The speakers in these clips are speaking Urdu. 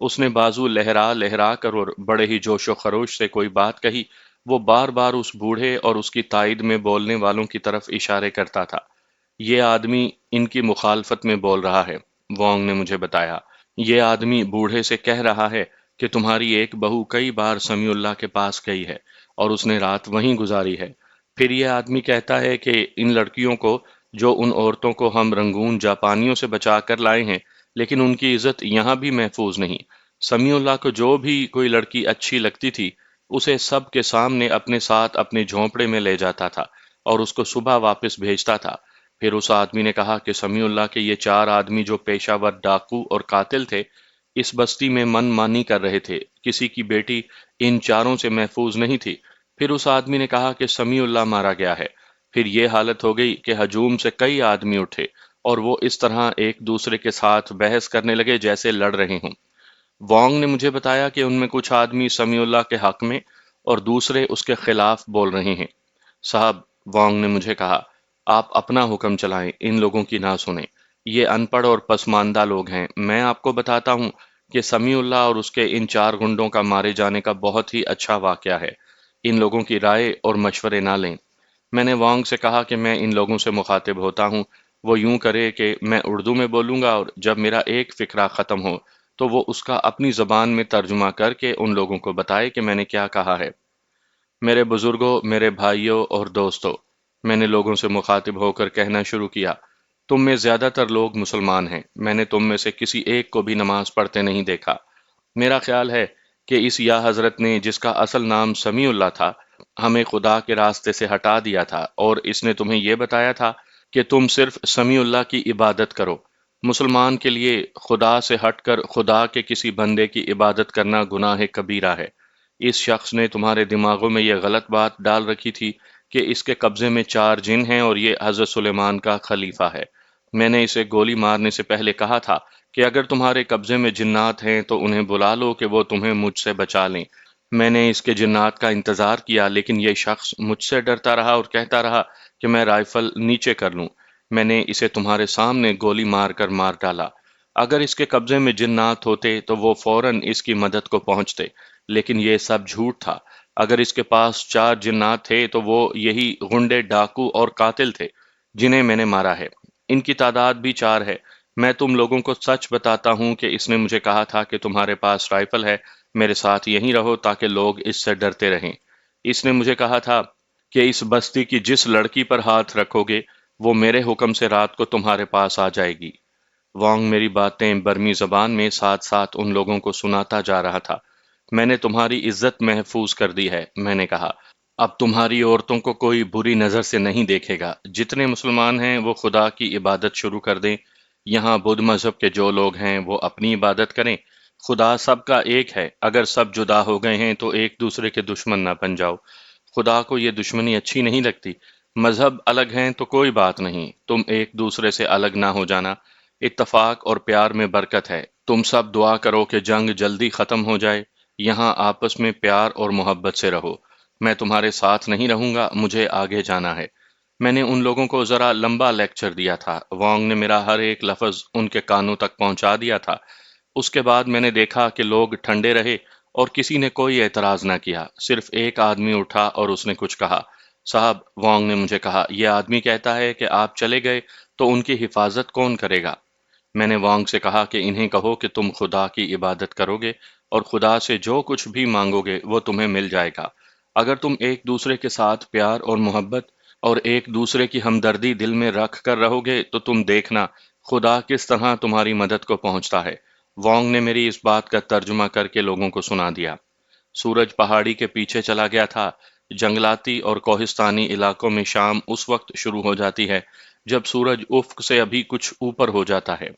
اس نے بازو لہرا لہرا کر اور بڑے ہی جوش و خروش سے کوئی بات کہی۔ وہ بار بار اس بوڑھے اور اس کی تائید میں بولنے والوں کی طرف اشارے کرتا تھا۔ یہ آدمی ان کی مخالفت میں بول رہا ہے، وانگ نے مجھے بتایا۔ یہ آدمی بوڑھے سے کہہ رہا ہے کہ تمہاری ایک بہو کئی بار سمیع اللہ کے پاس گئی ہے اور اس نے رات وہیں گزاری ہے۔ پھر یہ آدمی کہتا ہے کہ ان لڑکیوں کو، جو ان عورتوں کو ہم رنگون جاپانیوں سے بچا کر لائے ہیں، لیکن ان کی عزت یہاں بھی محفوظ نہیں۔ سمیع اللہ کو جو بھی کوئی لڑکی اچھی لگتی تھی، اسے سب کے سامنے اپنے ساتھ اپنے جھونپڑے میں لے جاتا تھا اور اس کو صبح واپس بھیجتا تھا۔ پھر اس آدمی نے کہا کہ سمیع اللہ کے یہ چار آدمی جو پیشہ ور ڈاکو اور قاتل تھے، اس بستی میں من مانی کر رہے تھے۔ کسی کی بیٹی ان چاروں سے محفوظ نہیں تھی۔ پھر اس آدمی نے کہا کہ سمیع اللہ مارا گیا ہے۔ پھر یہ حالت ہو گئی کہ ہجوم سے کئی آدمی اٹھے اور وہ اس طرح ایک دوسرے کے ساتھ بحث کرنے لگے جیسے لڑ رہے ہوں۔ وانگ نے مجھے بتایا کہ ان میں کچھ آدمی سمیع اللہ کے حق میں اور دوسرے اس کے خلاف بول رہے ہیں۔ صاحب، وانگ نے مجھے کہا، آپ اپنا حکم چلائیں، ان لوگوں کی نہ سنیں۔ یہ ان پڑھ اور پسماندہ لوگ ہیں۔ میں آپ کو بتاتا ہوں کہ سمیع اللہ اور اس کے ان چار گنڈوں کا مارے جانے کا بہت ہی اچھا واقعہ ہے۔ ان لوگوں کی رائے اور مشورے نہ لیں۔ میں نے وانگ سے کہا کہ میں ان لوگوں سے مخاطب ہوتا ہوں، وہ یوں کرے کہ میں اردو میں بولوں گا اور جب میرا ایک فقرہ ختم ہو تو وہ اس کا اپنی زبان میں ترجمہ کر کے ان لوگوں کو بتائے کہ میں نے کیا کہا ہے۔ میرے بزرگوں، میرے بھائیوں اور دوستوں، میں نے لوگوں سے مخاطب ہو کر کہنا شروع کیا، تم میں زیادہ تر لوگ مسلمان ہیں۔ میں نے تم میں سے کسی ایک کو بھی نماز پڑھتے نہیں دیکھا۔ میرا خیال ہے کہ اس یا حضرت نے، جس کا اصل نام سمیع اللہ تھا، ہمیں خدا کے راستے سے ہٹا دیا تھا اور اس نے تمہیں یہ بتایا تھا کہ تم صرف سمیع اللہ کی عبادت کرو۔ مسلمان کے لیے خدا سے ہٹ کر خدا کے کسی بندے کی عبادت کرنا گناہ کبیرہ ہے۔ اس شخص نے تمہارے دماغوں میں یہ غلط بات ڈال رکھی تھی کہ اس کے قبضے میں چار جن ہیں اور یہ حضرت سلیمان کا خلیفہ ہے۔ میں نے اسے گولی مارنے سے پہلے کہا تھا کہ اگر تمہارے قبضے میں جنات ہیں تو انہیں بلا لو کہ وہ تمہیں مجھ سے بچا لیں۔ میں نے اس کے جنات کا انتظار کیا، لیکن یہ شخص مجھ سے ڈرتا رہا اور کہتا رہا کہ میں رائفل نیچے کر لوں۔ میں نے اسے تمہارے سامنے گولی مار کر مار ڈالا۔ اگر اس کے قبضے میں جنات ہوتے تو وہ فوراً اس کی مدد کو پہنچتے، لیکن یہ سب جھوٹ تھا۔ اگر اس کے پاس چار جنات تھے تو وہ یہی غنڈے، ڈاکو اور قاتل تھے جنہیں میں نے مارا ہے۔ ان کی تعداد بھی چار ہے۔ میں تم لوگوں کو سچ بتاتا ہوں کہ اس نے مجھے کہا تھا کہ تمہارے پاس رائفل ہے، میرے ساتھ یہیں رہو تاکہ لوگ اس سے ڈرتے رہیں۔ اس نے مجھے کہا تھا کہ اس بستی کی جس لڑکی پر ہاتھ رکھو گے وہ میرے حکم سے رات کو تمہارے پاس آ جائے گی۔ وانگ میری باتیں برمی زبان میں ساتھ ساتھ ان لوگوں کو سناتا جا رہا تھا۔ میں نے تمہاری عزت محفوظ کر دی ہے، میں نے کہا۔ اب تمہاری عورتوں کو کوئی بری نظر سے نہیں دیکھے گا۔ جتنے مسلمان ہیں وہ خدا کی عبادت شروع کر دیں۔ یہاں بدھ مذہب کے جو لوگ ہیں وہ اپنی عبادت کریں۔ خدا سب کا ایک ہے۔ اگر سب جدا ہو گئے ہیں تو ایک دوسرے کے دشمن نہ بن جاؤ۔ خدا کو یہ دشمنی اچھی نہیں لگتی۔ مذہب الگ ہیں تو کوئی بات نہیں، تم ایک دوسرے سے الگ نہ ہو جانا۔ اتفاق اور پیار میں برکت ہے۔ تم سب دعا کرو کہ جنگ جلدی ختم ہو جائے۔ یہاں آپس میں پیار اور محبت سے رہو۔ میں تمہارے ساتھ نہیں رہوں گا، مجھے آگے جانا ہے۔ میں نے ان لوگوں کو ذرا لمبا لیکچر دیا تھا۔ وانگ نے میرا ہر ایک لفظ ان کے کانوں تک پہنچا دیا تھا۔ اس کے بعد میں نے دیکھا کہ لوگ ٹھنڈے رہے اور کسی نے کوئی اعتراض نہ کیا۔ صرف ایک آدمی اٹھا اور اس نے کچھ کہا۔ صاحب، وانگ نے مجھے کہا، یہ آدمی کہتا ہے کہ آپ چلے گئے تو ان کی حفاظت کون کرے گا؟ میں نے وانگ سے کہا کہ انہیں کہو کہ تم خدا کی عبادت کرو گے اور خدا سے جو کچھ بھی مانگو گے وہ تمہیں مل جائے گا۔ اگر تم ایک دوسرے کے ساتھ پیار اور محبت اور ایک دوسرے کی ہمدردی دل میں رکھ کر رہو گے تو تم دیکھنا خدا کس طرح تمہاری مدد کو پہنچتا ہے۔ وانگ نے میری اس بات کا ترجمہ کر کے لوگوں کو سنا دیا۔ سورج پہاڑی کے پیچھے چلا گیا تھا۔ جنگلاتی اور کوہستانی علاقوں میں شام اس وقت شروع ہو جاتی ہے جب سورج افق سے ابھی کچھ اوپر ہو جاتا ہے،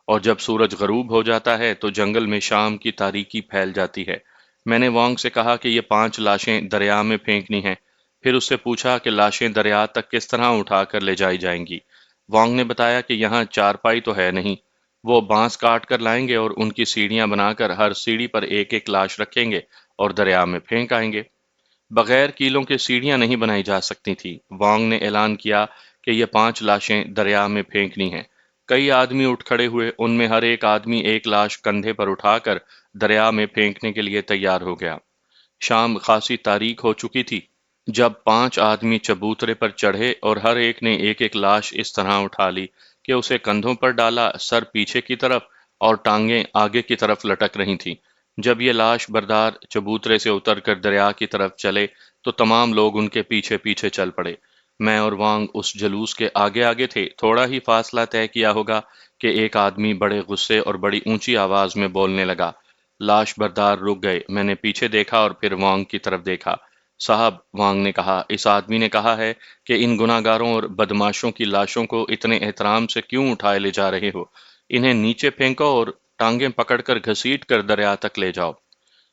اور جب سورج غروب ہو جاتا ہے تو جنگل میں شام کی تاریکی پھیل جاتی ہے۔ میں نے وانگ سے کہا کہ یہ 5 لاشیں دریا میں پھینکنی ہیں۔ پھر اس سے پوچھا کہ لاشیں دریا تک کس طرح اٹھا کر لے جائی جائیں گی۔ وانگ نے بتایا کہ یہاں چارپائی تو ہے نہیں، وہ بانس کاٹ کر لائیں گے اور ان کی سیڑھیاں بنا کر ہر سیڑھی پر ایک ایک لاش رکھیں گے اور دریا میں پھینک آئیں گے۔ بغیر کیلوں کے سیڑھیاں نہیں بنائی جا سکتی تھی۔ وانگ نے اعلان کیا کہ یہ 5 لاشیں دریا میں پھینکنی ہیں۔ کئی آدمی اٹھ کھڑے ہوئے، ان میں ہر ایک آدمی ایک لاش کندھے پر اٹھا کر دریا میں پھینکنے کے لیے تیار ہو گیا۔ شام خاصی تاریک ہو چکی تھی جب 5 آدمی چبوترے پر چڑھے اور ہر ایک نے ایک ایک لاش اس طرح اٹھا لی کہ اسے کندھوں پر ڈالا، سر پیچھے کی طرف اور ٹانگیں آگے کی طرف لٹک رہی تھیں۔ جب یہ لاش بردار چبوترے سے اتر کر دریا کی طرف چلے تو تمام لوگ ان کے پیچھے پیچھے چل پڑے۔ میں اور وانگ اس جلوس کے آگے آگے تھے۔ تھوڑا ہی فاصلہ طے کیا ہوگا کہ ایک آدمی بڑے غصے اور بڑی اونچی آواز میں بولنے لگا۔ لاش بردار رک گئے۔ میں نے پیچھے دیکھا اور پھر وانگ کی طرف دیکھا۔ صاحب، وانگ نے کہا، اس آدمی نے کہا ہے کہ ان گناہگاروں اور بدماشوں کی لاشوں کو اتنے احترام سے کیوں اٹھائے لے جا رہے ہو؟ انہیں نیچے پھینکو اور ٹانگیں پکڑ کر گھسیٹ کر دریا تک لے جاؤ۔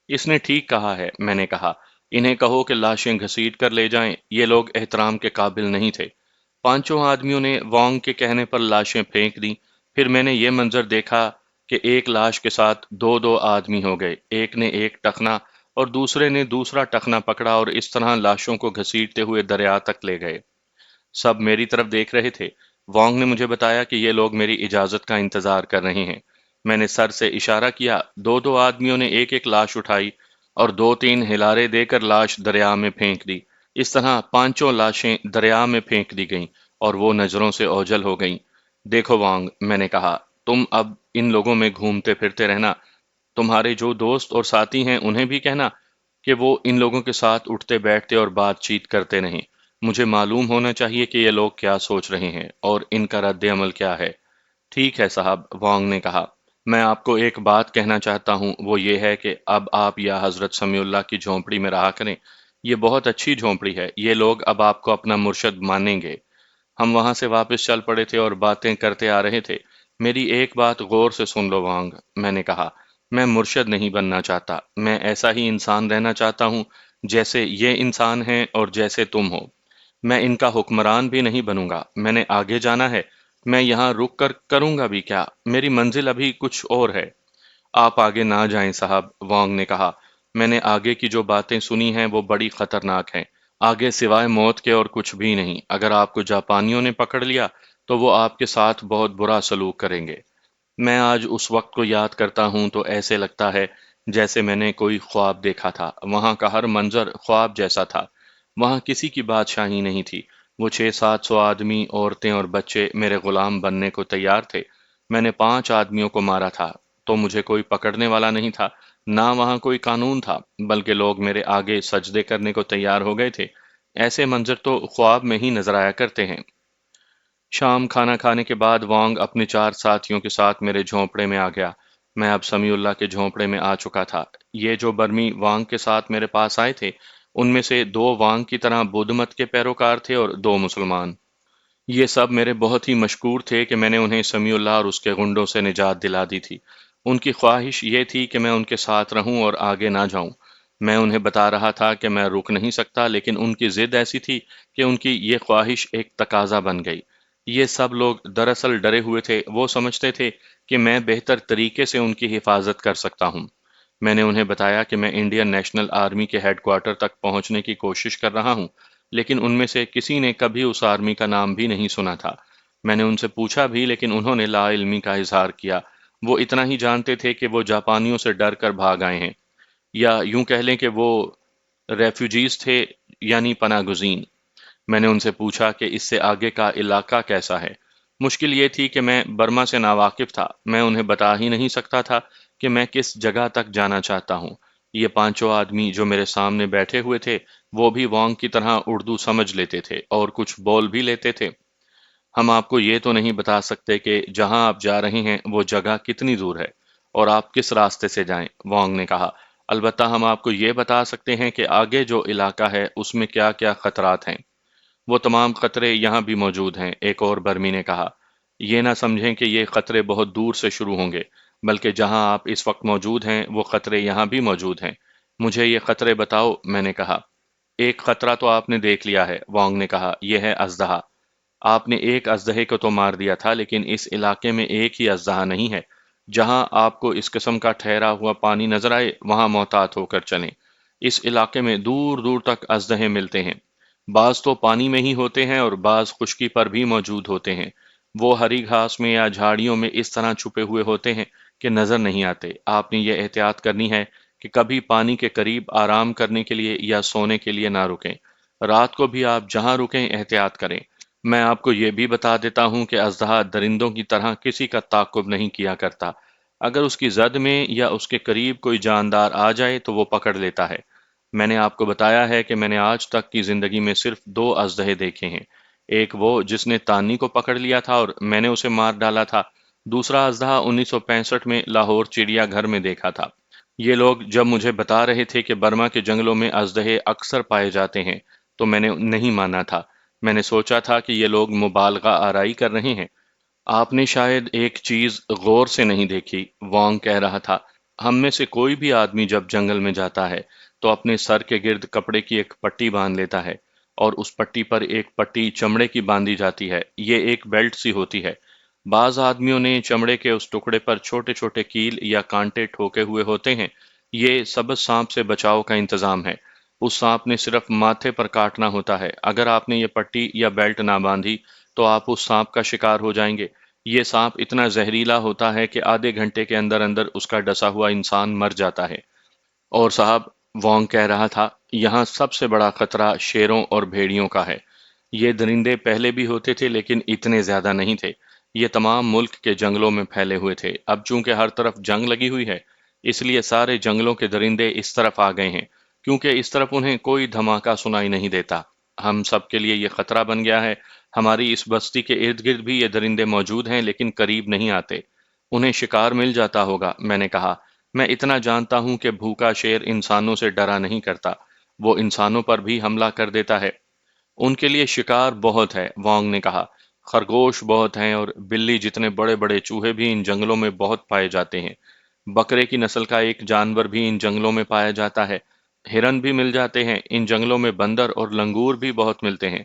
اس نے ٹھیک کہا ہے، میں نے کہا۔ انہیں کہو کہ لاشیں گھسیٹ کر لے جائیں، یہ لوگ احترام کے قابل نہیں تھے۔ 5 آدمیوں نے وانگ کے کہنے پر لاشیں پھینک دیں۔ پھر میں نے یہ منظر دیکھا کہ ایک لاش کے ساتھ دو دو آدمی ہو گئے۔ ایک نے ایک ٹخنا اور دوسرے نے دوسرا ٹخنا پکڑا اور اس طرح لاشوں کو گھسیٹتے ہوئے دریا تک لے گئے۔ سب میری طرف دیکھ رہے تھے۔ وانگ نے مجھے بتایا کہ یہ لوگ میری اجازت کا انتظار کر رہے ہیں۔ میں نے سر سے اشارہ کیا۔ دو دو آدمیوں نے ایک ایک لاش اٹھائی اور 2 3 ہلارے دے کر لاش دریا میں پھینک دی۔ اس طرح 5 لاشیں دریا میں پھینک دی گئیں اور وہ نظروں سے اوجھل ہو گئیں۔ دیکھو وانگ، میں نے کہا، تم اب ان لوگوں میں گھومتے پھرتے رہنا۔ تمہارے جو دوست اور ساتھی ہیں انہیں بھی کہنا کہ وہ ان لوگوں کے ساتھ اٹھتے بیٹھتے اور بات چیت کرتے نہیں۔ مجھے معلوم ہونا چاہیے کہ یہ لوگ کیا سوچ رہے ہیں اور ان کا رد عمل کیا ہے۔ ٹھیک ہے صاحب، وانگ نے کہا۔ میں آپ کو ایک بات کہنا چاہتا ہوں، وہ یہ ہے کہ اب آپ یا حضرت سمیع اللہ کی جھونپڑی میں رہا کریں۔ یہ بہت اچھی جھونپڑی ہے، یہ لوگ اب آپ کو اپنا مرشد مانیں گے۔ ہم وہاں سے واپس چل پڑے تھے اور باتیں کرتے آ رہے تھے۔ میری ایک بات غور سے سن لو وانگ، میں نے کہا۔ میں مرشد نہیں بننا چاہتا، میں ایسا ہی انسان رہنا چاہتا ہوں جیسے یہ انسان ہیں اور جیسے تم ہو۔ میں ان کا حکمران بھی نہیں بنوں گا۔ میں نے آگے جانا ہے۔ میں یہاں رک کر کروں گا بھی کیا؟ میری منزل ابھی کچھ اور ہے۔ آپ آگے نہ جائیں صاحب، وانگ نے کہا۔ میں نے آگے کی جو باتیں سنی ہیں وہ بڑی خطرناک ہیں۔ آگے سوائے موت کے اور کچھ بھی نہیں۔ اگر آپ کو جاپانیوں نے پکڑ لیا تو وہ آپ کے ساتھ بہت برا سلوک کریں گے۔ میں آج اس وقت کو یاد کرتا ہوں تو ایسے لگتا ہے جیسے میں نے کوئی خواب دیکھا تھا۔ وہاں کا ہر منظر خواب جیسا تھا۔ وہاں کسی کی بادشاہی نہیں تھی۔ وہ 600 700 آدمی، عورتیں اور بچے میرے غلام بننے کو تیار تھے۔ میں نے 5 آدمیوں کو مارا تھا تو مجھے کوئی پکڑنے والا نہیں تھا، نہ وہاں کوئی قانون تھا، بلکہ لوگ میرے آگے سجدے کرنے کو تیار ہو گئے تھے۔ ایسے منظر تو خواب میں ہی نظر آیا کرتے ہیں۔ شام کھانا کھانے کے بعد وانگ اپنے 4 ساتھیوں کے ساتھ میرے جھونپڑے میں آ گیا۔ میں اب سمیع اللہ کے جھونپڑے میں آ چکا تھا۔ یہ جو برمی وانگ کے ساتھ میرے پاس آئے تھے، ان میں سے 2 وانگ کی طرح بدھ مت کے پیروکار تھے اور 2 مسلمان۔ یہ سب میرے بہت ہی مشکور تھے کہ میں نے انہیں سمیع اللہ اور اس کے غنڈوں سے نجات دلا دی تھی۔ ان کی خواہش یہ تھی کہ میں ان کے ساتھ رہوں اور آگے نہ جاؤں۔ میں انہیں بتا رہا تھا کہ میں رک نہیں سکتا، لیکن ان کی ضد ایسی تھی کہ ان کی یہ خواہش ایک تقاضا بن گئی۔ یہ سب لوگ دراصل ڈرے ہوئے تھے۔ وہ سمجھتے تھے کہ میں بہتر طریقے سے ان کی حفاظت کر سکتا ہوں۔ میں نے انہیں بتایا کہ میں انڈین نیشنل آرمی کے ہیڈ کوارٹر تک پہنچنے کی کوشش کر رہا ہوں، لیکن ان میں سے کسی نے کبھی اس آرمی کا نام بھی نہیں سنا تھا۔ میں نے ان سے پوچھا بھی، لیکن انہوں نے لا علمی کا اظہار کیا۔ وہ اتنا ہی جانتے تھے کہ وہ جاپانیوں سے ڈر کر بھاگ آئے ہیں، یا یوں کہہ لیں کہ وہ ریفیوجیز تھے، یعنی پناہ گزین۔ میں نے ان سے پوچھا کہ اس سے آگے کا علاقہ کیسا ہے۔ مشکل یہ تھی کہ میں برما سے ناواقف تھا۔ میں انہیں بتا ہی نہیں سکتا تھا کہ میں کس جگہ تک جانا چاہتا ہوں۔ یہ 5 آدمی جو میرے سامنے بیٹھے ہوئے تھے، وہ بھی وانگ کی طرح اردو سمجھ لیتے تھے اور کچھ بول بھی لیتے تھے۔ ہم آپ کو یہ تو نہیں بتا سکتے کہ جہاں آپ جا رہے ہیں وہ جگہ کتنی دور ہے اور آپ کس راستے سے جائیں، وانگ نے کہا۔ البتہ ہم آپ کو یہ بتا سکتے ہیں کہ آگے جو علاقہ ہے اس میں کیا کیا خطرات ہیں۔ وہ تمام خطرے یہاں بھی موجود ہیں، ایک اور برمی نے کہا۔ یہ نہ سمجھیں کہ یہ خطرے بہت دور سے شروع ہوں گے، بلکہ جہاں آپ اس وقت موجود ہیں وہ خطرے یہاں بھی موجود ہیں۔ مجھے یہ خطرے بتاؤ، میں نے کہا۔ ایک خطرہ تو آپ نے دیکھ لیا ہے، وانگ نے کہا، یہ ہے اژدہا۔ آپ نے ایک اژدہے کو تو مار دیا تھا، لیکن اس علاقے میں ایک ہی اژدہا نہیں ہے۔ جہاں آپ کو اس قسم کا ٹھہرا ہوا پانی نظر آئے وہاں محتاط ہو کر چلیں۔ اس علاقے میں دور دور تک اژدہے ملتے ہیں۔ بعض تو پانی میں ہی ہوتے ہیں اور بعض خشکی پر بھی موجود ہوتے ہیں۔ وہ ہری گھاس میں یا جھاڑیوں میں اس طرح چھپے ہوئے ہوتے ہیں کہ نظر نہیں آتے۔ آپ نے یہ احتیاط کرنی ہے کہ کبھی پانی کے قریب آرام کرنے کے لیے یا سونے کے لیے نہ رکیں۔ رات کو بھی آپ جہاں رکیں احتیاط کریں۔ میں آپ کو یہ بھی بتا دیتا ہوں کہ اژدہا درندوں کی طرح کسی کا تعاقب نہیں کیا کرتا۔ اگر اس کی زد میں یا اس کے قریب کوئی جاندار آ جائے تو وہ پکڑ لیتا ہے۔ میں نے آپ کو بتایا ہے کہ میں نے آج تک کی زندگی میں صرف دو اژدہے دیکھے ہیں۔ ایک وہ جس نے تانی کو پکڑ لیا تھا اور میں نے اسے مار ڈالا تھا۔ دوسرا اژدہا 1965 میں لاہور چڑیا گھر میں دیکھا تھا۔ یہ لوگ جب مجھے بتا رہے تھے کہ برما کے جنگلوں میں اژدہے اکثر پائے جاتے ہیں تو میں نے نہیں مانا تھا۔ میں نے سوچا تھا کہ یہ لوگ مبالغہ آرائی کر رہے ہیں۔ آپ نے شاید ایک چیز غور سے نہیں دیکھی، وانگ کہہ رہا تھا۔ ہم میں سے کوئی بھی آدمی جب جنگل میں جاتا ہے تو اپنے سر کے گرد کپڑے کی ایک پٹی باندھ لیتا ہے، اور اس پٹی پر ایک پٹی چمڑے کی باندھی جاتی ہے۔ یہ ایک بیلٹ سی ہوتی ہے۔ بعض آدمیوں نے چمڑے کے اس ٹکڑے پر چھوٹے چھوٹے کیل یا کانٹے ٹھوکے ہوئے ہوتے ہیں۔ یہ سبز سانپ سے بچاؤ کا انتظام ہے۔ اس سانپ نے صرف ماتھے پر کاٹنا ہوتا ہے۔ اگر آپ نے یہ پٹی یا بیلٹ نہ باندھی تو آپ اس سانپ کا شکار ہو جائیں گے۔ یہ سانپ اتنا زہریلا ہوتا ہے کہ آدھے گھنٹے کے اندر اندر اس کا ڈسا ہوا انسان مر جاتا ہے۔ اور صاحب، وانگ کہہ رہا تھا، یہاں سب سے بڑا خطرہ شیروں اور بھیڑیوں کا ہے۔ یہ درندے پہلے بھی ہوتے تھے لیکن اتنے زیادہ نہیں تھے۔ یہ تمام ملک کے جنگلوں میں پھیلے ہوئے تھے۔ اب چونکہ ہر طرف جنگ لگی ہوئی ہے، اس لیے سارے جنگلوں کے درندے اس طرف آ گئے ہیں، کیونکہ اس طرف انہیں کوئی دھماکہ سنائی نہیں دیتا۔ ہم سب کے لیے یہ خطرہ بن گیا ہے۔ ہماری اس بستی کے ارد گرد بھی یہ درندے موجود ہیں لیکن قریب نہیں آتے۔ انہیں شکار مل جاتا ہوگا، میں نے کہا۔ میں اتنا جانتا ہوں کہ بھوکا شیر انسانوں سے ڈرا نہیں کرتا، وہ انسانوں پر بھی حملہ کر دیتا ہے۔ ان کے لیے شکار بہت ہے، وانگ نے کہا۔ خرگوش بہت ہیں اور بلی جتنے بڑے بڑے چوہے بھی ان جنگلوں میں بہت پائے جاتے ہیں۔ بکرے کی نسل کا ایک جانور بھی ان جنگلوں میں پایا جاتا ہے۔ ہرن بھی مل جاتے ہیں۔ ان جنگلوں میں بندر اور لنگور بھی بہت ملتے ہیں۔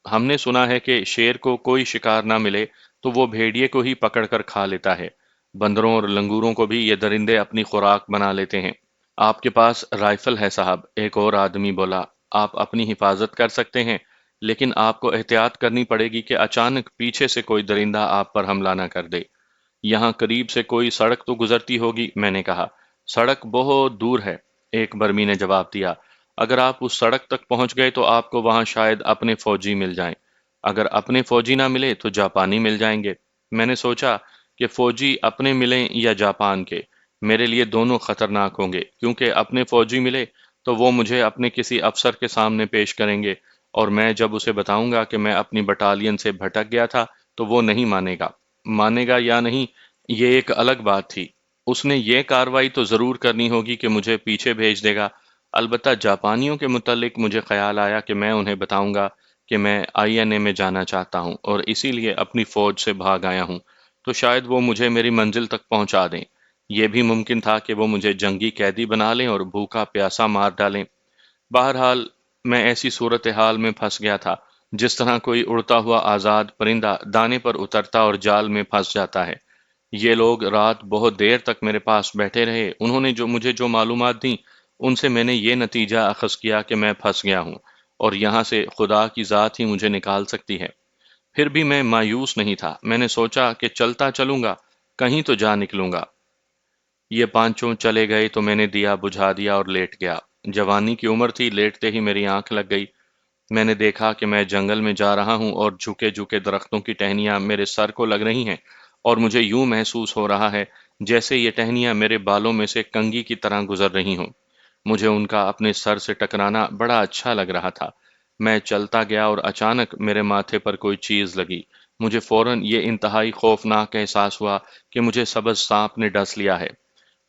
ہم نے سنا ہے کہ شیر کو کوئی شکار نہ ملے تو وہ بھیڑیے کو ہی پکڑ کر کھا لیتا ہے۔ بندروں اور لنگوروں کو بھی یہ درندے اپنی خوراک بنا لیتے ہیں۔ آپ کے پاس رائفل ہے صاحب، ایک اور آدمی بولا۔ آپ اپنی حفاظت کر سکتے ہیں، لیکن آپ کو احتیاط کرنی پڑے گی کہ اچانک پیچھے سے کوئی درندہ آپ پر حملہ نہ کر دے۔ یہاں قریب سے کوئی سڑک تو گزرتی ہوگی، میں نے کہا۔ سڑک بہت دور ہے، ایک برمی نے جواب دیا۔ اگر آپ اس سڑک تک پہنچ گئے تو آپ کو وہاں شاید اپنے فوجی مل جائیں۔ اگر اپنے فوجی نہ ملے تو جاپانی مل جائیں گے۔ میں نے سوچا کہ فوجی اپنے ملیں یا جاپان کے، میرے لیے دونوں خطرناک ہوں گے، کیونکہ اپنے فوجی ملے تو وہ مجھے اپنے کسی افسر کے سامنے پیش کریں گے، اور میں جب اسے بتاؤں گا کہ میں اپنی بٹالین سے بھٹک گیا تھا تو وہ نہیں مانے گا۔ مانے گا یا نہیں، یہ ایک الگ بات تھی۔ اس نے یہ کارروائی تو ضرور کرنی ہوگی کہ مجھے پیچھے بھیج دے گا۔ البتہ جاپانیوں کے متعلق مجھے خیال آیا کہ میں انہیں بتاؤں گا کہ میں آئی این اے میں جانا چاہتا ہوں اور اسی لیے اپنی فوج سے بھاگ آیا ہوں، تو شاید وہ مجھے میری منزل تک پہنچا دیں۔ یہ بھی ممکن تھا کہ وہ مجھے جنگی قیدی بنا لیں اور بھوکا پیاسا مار ڈالیں۔ بہرحال میں ایسی صورتحال میں پھنس گیا تھا جس طرح کوئی اڑتا ہوا آزاد پرندہ دانے پر اترتا اور جال میں پھنس جاتا ہے۔ یہ لوگ رات بہت دیر تک میرے پاس بیٹھے رہے۔ انہوں نے مجھے جو معلومات دیں ان سے میں نے یہ نتیجہ اخذ کیا کہ میں پھنس گیا ہوں اور یہاں سے خدا کی ذات ہی مجھے نکال سکتی ہے۔ پھر بھی میں مایوس نہیں تھا۔ میں نے سوچا کہ چلتا چلوں گا، کہیں تو جا نکلوں گا۔ یہ پانچوں چلے گئے تو میں نے دیا بجھا دیا اور لیٹ گیا۔ جوانی کی عمر تھی، لیٹتے ہی میری آنکھ لگ گئی۔ میں نے دیکھا کہ میں جنگل میں جا رہا ہوں اور جھکے جھکے درختوں کی ٹہنیاں میرے سر کو لگ رہی ہیں، اور مجھے یوں محسوس ہو رہا ہے جیسے یہ ٹہنیاں میرے بالوں میں سے کنگھی کی طرح گزر رہی ہوں۔ مجھے ان کا اپنے سر سے ٹکرانا بڑا اچھا لگ رہا تھا۔ میں چلتا گیا اور اچانک میرے ماتھے پر کوئی چیز لگی۔ مجھے فوراً یہ انتہائی خوفناک احساس ہوا کہ مجھے سبز سانپ نے ڈس لیا ہے۔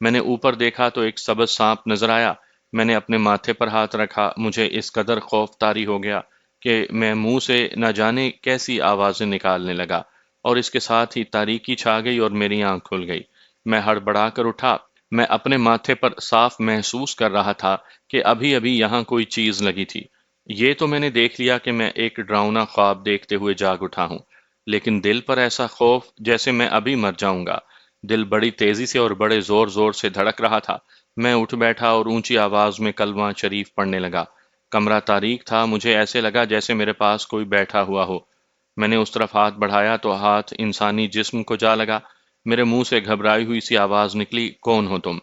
میں نے اوپر دیکھا تو ایک سبز سانپ نظر آیا۔ میں نے اپنے ماتھے پر ہاتھ رکھا۔ مجھے اس قدر خوف طاری ہو گیا کہ میں منہ سے نہ جانے کیسی آوازیں نکالنے لگا، اور اس کے ساتھ ہی تاریکی چھا گئی اور میری آنکھ کھل گئی۔ میں ہڑبڑا کر اٹھا۔ میں اپنے ماتھے پر صاف محسوس کر رہا تھا کہ ابھی ابھی یہاں کوئی چیز لگی تھی۔ یہ تو میں نے دیکھ لیا کہ میں ایک ڈراؤنا خواب دیکھتے ہوئے جاگ اٹھا ہوں، لیکن دل پر ایسا خوف جیسے میں ابھی مر جاؤں گا۔ دل بڑی تیزی سے اور بڑے زور زور سے دھڑک رہا تھا۔ میں اٹھ بیٹھا اور اونچی آواز میں کلمہ شریف پڑھنے لگا۔ کمرہ تاریک تھا، مجھے ایسے لگا جیسے میرے پاس کوئی بیٹھا ہوا ہو۔ میں نے اس طرف ہاتھ بڑھایا تو ہاتھ انسانی جسم کو جا لگا۔ میرے منہ سے گھبرائی ہوئی سی آواز نکلی، کون ہو تم؟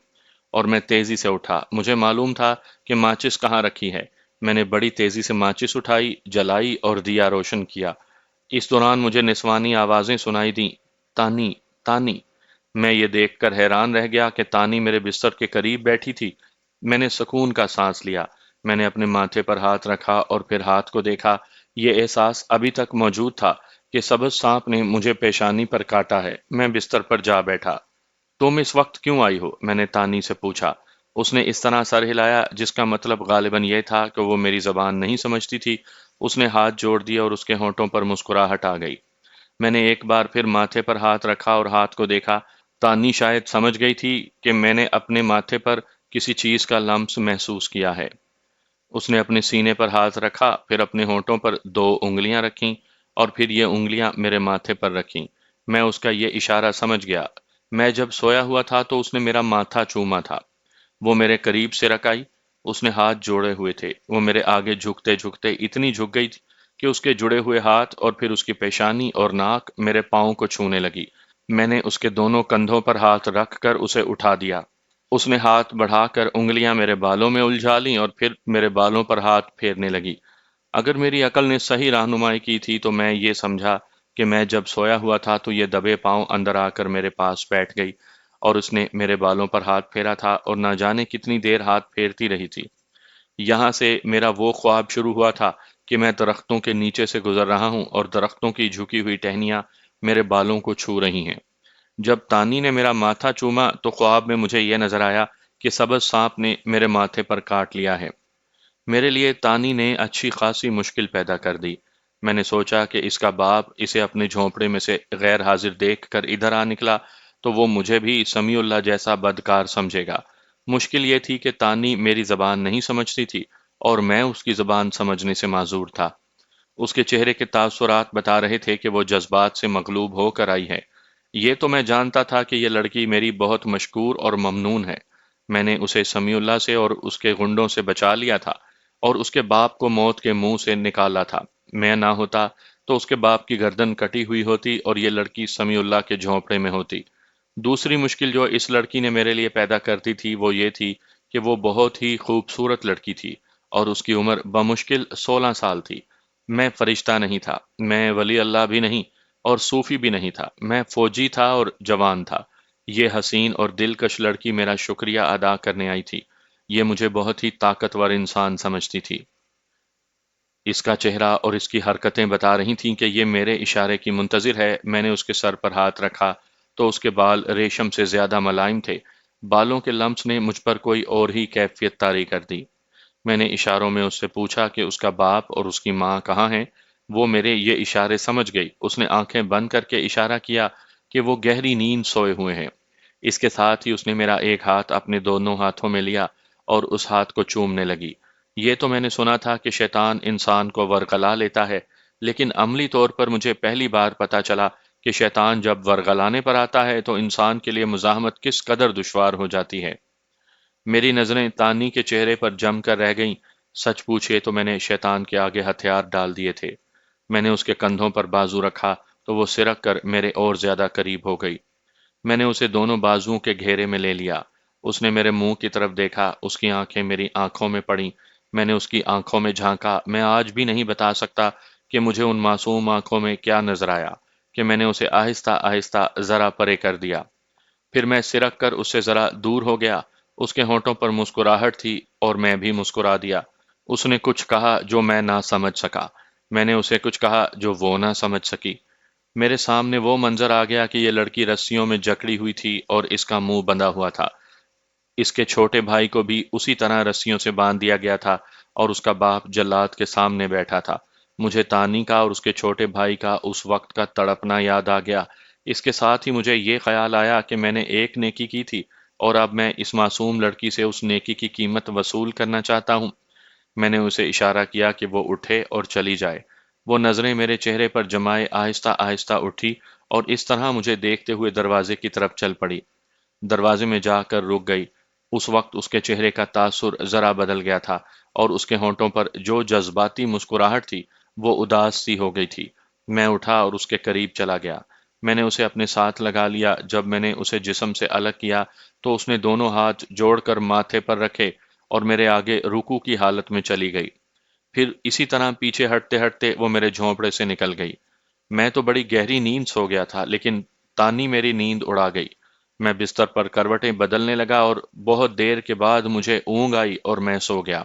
اور میں تیزی سے اٹھا۔ مجھے معلوم تھا کہ ماچس کہاں رکھی ہے۔ میں نے بڑی تیزی سے ماچس اٹھائی، جلائی اور دیا روشن کیا۔ اس دوران مجھے نسوانی آوازیں سنائی دیں، تانی، تانی۔ میں یہ دیکھ کر حیران رہ گیا کہ تانی میرے بستر کے قریب بیٹھی تھی۔ میں نے سکون کا سانس لیا۔ میں نے اپنے ماتھے پر ہاتھ رکھا اور پھر ہاتھ کو دیکھا۔ یہ احساس ابھی تک موجود تھا کہ سبز سانپ نے مجھے پیشانی پر کاٹا ہے۔ میں بستر پر جا بیٹھا۔ تم اس وقت کیوں آئی ہو؟ میں نے تانی سے پوچھا۔ اس نے اس طرح سر ہلایا جس کا مطلب غالباً یہ تھا کہ وہ میری زبان نہیں سمجھتی تھی۔ اس نے ہاتھ جوڑ دیا اور اس کے ہونٹوں پر مسکراہٹ آ گئی۔ میں نے ایک بار پھر ماتھے پر ہاتھ رکھا اور ہاتھ کو دیکھا۔ تانی شاید سمجھ گئی تھی کہ میں نے اپنے ماتھے پر کسی چیز کا لمس محسوس کیا ہے۔ اس نے اپنے سینے پر ہاتھ رکھا، پھر اپنے ہونٹوں پر دو انگلیاں رکھیں اور پھر یہ انگلیاں میرے ماتھے پر رکھیں۔ میں اس کا یہ اشارہ سمجھ گیا۔ میں جب سویا ہوا تھا تو اس نے میرا ماتھا چوما تھا۔ وہ میرے قریب سے رک آئی۔ اس نے ہاتھ جوڑے ہوئے تھے۔ وہ میرے آگے جھکتے جھکتے اتنی جھک گئی تھی کہ اس کے جڑے ہوئے ہاتھ اور پھر اس کی پیشانی اور ناک میرے پاؤں کو چھونے لگی۔ میں نے اس کے دونوں کندھوں پر ہاتھ رکھ کر اسے اٹھا دیا۔ اس نے ہاتھ بڑھا کر انگلیاں میرے بالوں میں الجھا لیں اور پھر میرے بالوں پر ہاتھ پھیرنے لگی۔ اگر میری عقل نے صحیح رہنمائی کی تھی تو میں یہ سمجھا کہ میں جب سویا ہوا تھا تو یہ دبے پاؤں اندر آ کر میرے پاس بیٹھ گئی اور اس نے میرے بالوں پر ہاتھ پھیرا تھا اور نہ جانے کتنی دیر ہاتھ پھیرتی رہی تھی۔ یہاں سے میرا وہ خواب شروع ہوا تھا کہ میں درختوں کے نیچے سے گزر رہا ہوں اور درختوں کی جھکی ہوئی ٹہنیاں میرے بالوں کو چھو رہی ہیں۔ جب تانی نے میرا ماتھا چوما تو خواب میں مجھے یہ نظر آیا کہ سبز سانپ نے میرے ماتھے پر کاٹ لیا ہے۔ میرے لیے تانی نے اچھی خاصی مشکل پیدا کر دی۔ میں نے سوچا کہ اس کا باپ اسے اپنے جھونپڑے میں سے غیر حاضر دیکھ کر ادھر آ نکلا تو وہ مجھے بھی سمیع اللہ جیسا بدکار سمجھے گا۔ مشکل یہ تھی کہ تانی میری زبان نہیں سمجھتی تھی اور میں اس کی زبان سمجھنے سے معذور تھا۔ اس کے چہرے کے تاثرات بتا رہے تھے کہ وہ جذبات سے مغلوب ہو کر آئی ہے۔ یہ تو میں جانتا تھا کہ یہ لڑکی میری بہت مشکور اور ممنون ہے۔ میں نے اسے سمیع اللہ سے اور اس کے غنڈوں سے بچا لیا تھا اور اس کے باپ کو موت کے منہ سے نکالا تھا۔ میں نہ ہوتا تو اس کے باپ کی گردن کٹی ہوئی ہوتی اور یہ لڑکی سمیع اللہ کے جھونپڑے میں ہوتی۔ دوسری مشکل جو اس لڑکی نے میرے لیے پیدا کرتی تھی وہ یہ تھی کہ وہ بہت ہی خوبصورت لڑکی تھی اور اس کی عمر بمشکل 16 سال تھی۔ میں فرشتہ نہیں تھا، میں ولی اللہ بھی نہیں اور صوفی بھی نہیں تھا، میں فوجی تھا اور جوان تھا۔ یہ حسین اور دلکش لڑکی میرا شکریہ ادا کرنے آئی تھی۔ یہ مجھے بہت ہی طاقتور انسان سمجھتی تھی۔ اس کا چہرہ اور اس کی حرکتیں بتا رہی تھیں کہ یہ میرے اشارے کی منتظر ہے۔ میں نے اس کے سر پر ہاتھ رکھا تو اس کے بال ریشم سے زیادہ ملائم تھے۔ بالوں کے لمس نے مجھ پر کوئی اور ہی کیفیت طاری کر دی۔ میں نے اشاروں میں اس سے پوچھا کہ اس کا باپ اور اس کی ماں کہاں ہیں۔ وہ میرے یہ اشارے سمجھ گئی۔ اس نے آنکھیں بند کر کے اشارہ کیا کہ وہ گہری نیند سوئے ہوئے ہیں۔ اس کے ساتھ ہی اس نے میرا ایک ہاتھ اپنے دونوں ہاتھوں میں لیا اور اس ہاتھ کو چومنے لگی۔ یہ تو میں نے سنا تھا کہ شیطان انسان کو ورغلا لیتا ہے، لیکن عملی طور پر مجھے پہلی بار پتا چلا کہ شیطان جب ورغلانے پر آتا ہے تو انسان کے لیے مزاحمت کس قدر دشوار ہو جاتی ہے۔ میری نظریں تانی کے چہرے پر جم کر رہ گئیں۔ سچ پوچھے تو میں نے شیطان کے آگے ہتھیار ڈال دیے تھے۔ میں نے اس کے کندھوں پر بازو رکھا تو وہ سرک کر میرے اور زیادہ قریب ہو گئی۔ میں نے اسے دونوں بازوؤں کے گھیرے میں لے لیا۔ اس نے میرے منہ کی طرف دیکھا، اس کی آنکھیں میری آنکھوں میں پڑیں۔ میں نے اس کی آنکھوں میں جھانکا۔ میں آج بھی نہیں بتا سکتا کہ مجھے ان معصوم آنکھوں میں کیا نظر آیا کہ میں نے اسے آہستہ آہستہ ذرا پرے کر دیا۔ پھر میں سرک کر اس سے ذرا دور ہو گیا۔ اس کے ہونٹوں پر مسکراہٹ تھی اور میں بھی مسکرا دیا۔ اس نے کچھ کہا جو میں نہ سمجھ سکا۔ میں نے اسے کچھ کہا جو وہ نہ سمجھ سکی۔ میرے سامنے وہ منظر آ گیا کہ یہ لڑکی رسیوں میں جکڑی ہوئی تھی اور اس کا منہ بندھا ہوا تھا۔ اس کے چھوٹے بھائی کو بھی اسی طرح رسیوں سے باندھ دیا گیا تھا اور اس کا باپ جلاد کے سامنے بیٹھا تھا۔ مجھے تانی کا اور اس کے چھوٹے بھائی کا اس وقت کا تڑپنا یاد آ گیا۔ اس کے ساتھ ہی مجھے یہ خیال آیا کہ میں نے ایک نیکی کی تھی اور اب میں اس معصوم لڑکی سے اس نیکی کی قیمت وصول کرنا چاہتا ہوں۔ میں نے اسے اشارہ کیا کہ وہ اٹھے اور چلی جائے۔ وہ نظریں میرے چہرے پر جمائے آہستہ آہستہ اٹھی اور اس طرح مجھے دیکھتے ہوئے دروازے کی طرف چل پڑی۔ دروازے میں جا کر رک گئی۔ اس وقت اس کے چہرے کا تاثر ذرا بدل گیا تھا اور اس کے ہونٹوں پر جو جذباتی مسکراہٹ تھی وہ اداس سی ہو گئی تھی۔ میں اٹھا اور اس کے قریب چلا گیا۔ میں نے اسے اپنے ساتھ لگا لیا۔ جب میں نے اسے جسم سے الگ کیا تو اس نے دونوں ہاتھ جوڑ کر ماتھے پر رکھے اور میرے آگے رکوع کی حالت میں چلی گئی۔ پھر اسی طرح پیچھے ہٹتے ہٹتے وہ میرے جھونپڑے سے نکل گئی۔ میں تو بڑی گہری نیند سو گیا تھا، لیکن تانی میری نیند اڑا گئی۔ میں بستر پر کروٹیں بدلنے لگا اور بہت دیر کے بعد مجھے اونگ آئی اور میں سو گیا۔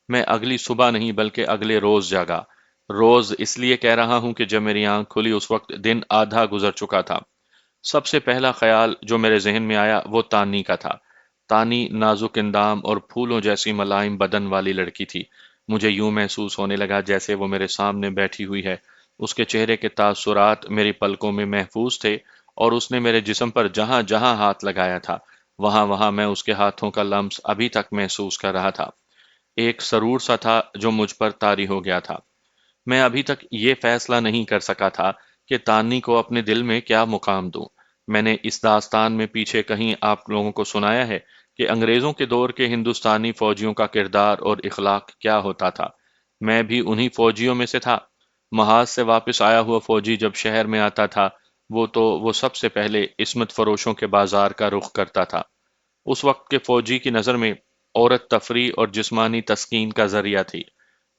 میں اگلی صبح نہیں بلکہ اگلے روز جاگا۔ روز اس لیے کہہ رہا ہوں کہ جب میری آنکھ کھلی اس وقت دن آدھا گزر چکا تھا۔ سب سے پہلا خیال جو میرے ذہن میں آیا وہ تانی کا تھا۔ تانی نازک اندام اور پھولوں جیسی ملائم بدن والی لڑکی تھی۔ مجھے یوں محسوس ہونے لگا جیسے وہ میرے سامنے بیٹھی ہوئی ہے۔ اس کے چہرے کے تاثرات میری پلکوں میں محفوظ تھے، اور اس نے میرے جسم پر جہاں جہاں ہاتھ لگایا تھا وہاں وہاں میں اس کے ہاتھوں کا لمس ابھی تک محسوس کر رہا تھا۔ ایک سرور سا تھا جو مجھ پر طاری ہو گیا تھا۔ میں ابھی تک یہ فیصلہ نہیں کر سکا تھا کہ تانی کو اپنے دل میں کیا مقام دوں۔ میں نے اس داستان میں پیچھے کہیں آپ لوگوں کو سنایا ہے کہ انگریزوں کے دور کے ہندوستانی فوجیوں کا کردار اور اخلاق کیا ہوتا تھا۔ میں بھی انہی فوجیوں میں سے تھا۔ محاذ سے واپس آیا ہوا فوجی جب شہر میں آتا تھا وہ سب سے پہلے عصمت فروشوں کے بازار کا رخ کرتا تھا۔ اس وقت کے فوجی کی نظر میں عورت تفریح اور جسمانی تسکین کا ذریعہ تھی۔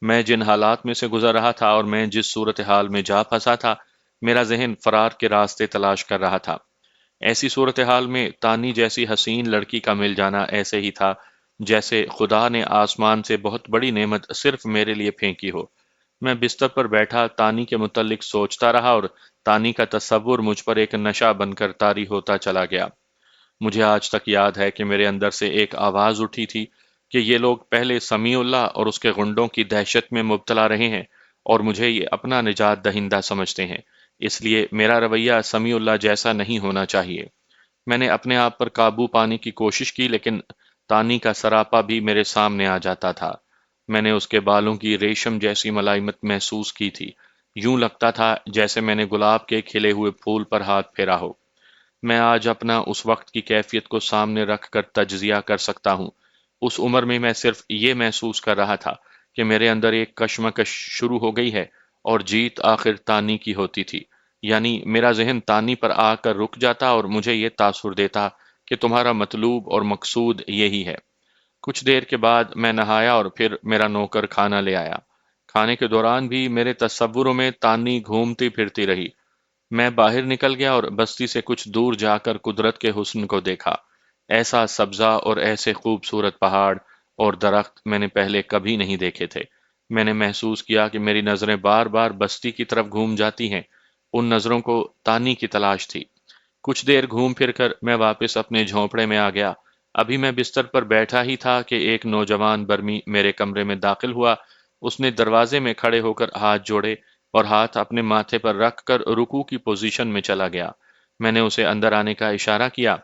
میں جن حالات میں سے گزر رہا تھا اور میں جس صورتحال میں جا پھنسا تھا، میرا ذہن فرار کے راستے تلاش کر رہا تھا۔ ایسی صورتحال میں تانی جیسی حسین لڑکی کا مل جانا ایسے ہی تھا جیسے خدا نے آسمان سے بہت بڑی نعمت صرف میرے لیے پھینکی ہو۔ میں بستر پر بیٹھا تانی کے متعلق سوچتا رہا، اور تانی کا تصور مجھ پر ایک نشہ بن کر طاری ہوتا چلا گیا۔ مجھے آج تک یاد ہے کہ میرے اندر سے ایک آواز اٹھی تھی کہ یہ لوگ پہلے سمیع اللہ اور اس کے غنڈوں کی دہشت میں مبتلا رہے ہیں، اور مجھے یہ اپنا نجات دہندہ سمجھتے ہیں، اس لیے میرا رویہ سمیع اللہ جیسا نہیں ہونا چاہیے۔ میں نے اپنے آپ پر قابو پانے کی کوشش کی، لیکن تانی کا سراپا بھی میرے سامنے آ جاتا تھا۔ میں نے اس کے بالوں کی ریشم جیسی ملائمت محسوس کی تھی۔ یوں لگتا تھا جیسے میں نے گلاب کے کھلے ہوئے پھول پر ہاتھ پھیرا ہو۔ میں آج اپنا اس وقت کی کیفیت کو سامنے رکھ کر تجزیہ کر سکتا ہوں۔ اس عمر میں صرف یہ محسوس کر رہا تھا کہ میرے اندر ایک کشمکش شروع ہو گئی ہے، اور جیت آخر تانی کی ہوتی تھی۔ یعنی میرا ذہن تانی پر آ کر رک جاتا اور مجھے یہ تاثر دیتا کہ تمہارا مطلوب اور مقصود یہی ہے۔ کچھ دیر کے بعد میں نہایا اور پھر میرا نوکر کھانا لے آیا۔ کھانے کے دوران بھی میرے تصوروں میں تانی گھومتی پھرتی رہی۔ میں باہر نکل گیا اور بستی سے کچھ دور جا کر قدرت کے حسن کو دیکھا۔ ایسا سبزہ اور ایسے خوبصورت پہاڑ اور درخت میں نے پہلے کبھی نہیں دیکھے تھے۔ میں نے محسوس کیا کہ میری نظریں بار بار بستی کی طرف گھوم جاتی ہیں۔ ان نظروں کو تانی کی تلاش تھی۔ کچھ دیر گھوم پھر کر میں واپس اپنے جھونپڑے میں آ گیا۔ ابھی میں بستر پر بیٹھا ہی تھا کہ ایک نوجوان برمی میرے کمرے میں داخل ہوا۔ اس نے دروازے میں کھڑے ہو کر ہاتھ جوڑے اور ہاتھ اپنے ماتھے پر رکھ کر رکوع کی پوزیشن میں چلا گیا۔ میں نے اسے اندر آنے کا اشارہ کیا۔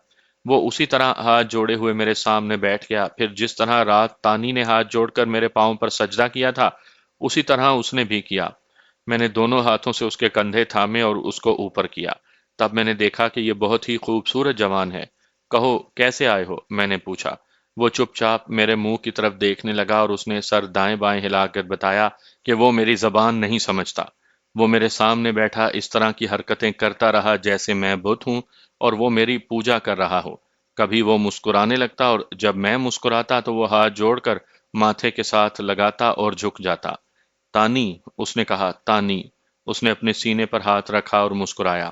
وہ اسی طرح ہاتھ جوڑے ہوئے میرے سامنے بیٹھ گیا۔ پھر جس طرح رات تانی نے ہاتھ جوڑ کر میرے پاؤں پر سجدہ کیا تھا، اسی طرح اس نے بھی کیا۔ میں نے دونوں ہاتھوں سے اس کے کندھے تھامے اور اس کو اوپر کیا۔ تب میں نے دیکھا کہ یہ بہت ہی خوبصورت جوان ہے۔ کہو کیسے آئے ہو؟ میں نے پوچھا۔ وہ چپ چاپ میرے منہ کی طرف دیکھنے لگا اور اس نے سر دائیں بائیں ہلا کر بتایا کہ وہ میری زبان نہیں سمجھتا۔ وہ میرے سامنے بیٹھا اس طرح کی حرکتیں کرتا رہا جیسے میں بت ہوں اور وہ میری پوجا کر رہا ہو۔ کبھی وہ مسکرانے لگتا اور جب میں مسکراتا تو وہ ہاتھ جوڑ کر ماتھے کے ساتھ لگاتا اور جھک جاتا۔ تانی، اس نے کہا، تانی۔ اس نے اپنے سینے پر ہاتھ رکھا اور مسکرایا۔